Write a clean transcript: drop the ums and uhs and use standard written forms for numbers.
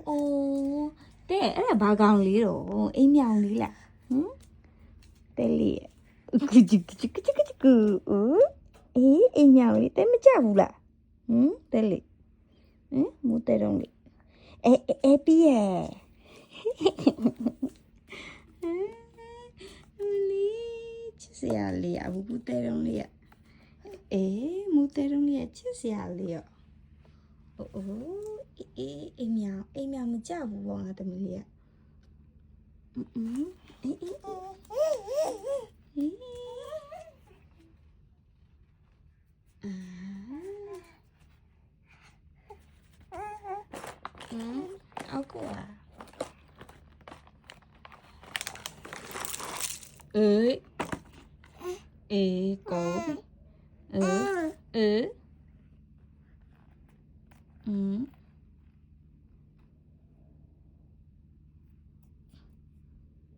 အိုးတဲ့အဲ့ဒါဘာကောင်လေးတော့အိမ်မြောင်လေးလားတဲ့လေးကူကူကူကူကူကူအေးအိမ်မြောင်လေးတဲ့မကြဘူးလားတဲ့လေးမူတဲ့တော့လေးအေးပြီးရဲ့ချစ်စရာလေးအဘူးတဲ့တော့လေးအေးမူတဲ့တော့လေးချစ်စရာလေးရောအိုးအိမ်မြောင်မကြဘူးပေါ့ငါတမီးလေးအောက်ကွာအေးကိုอืม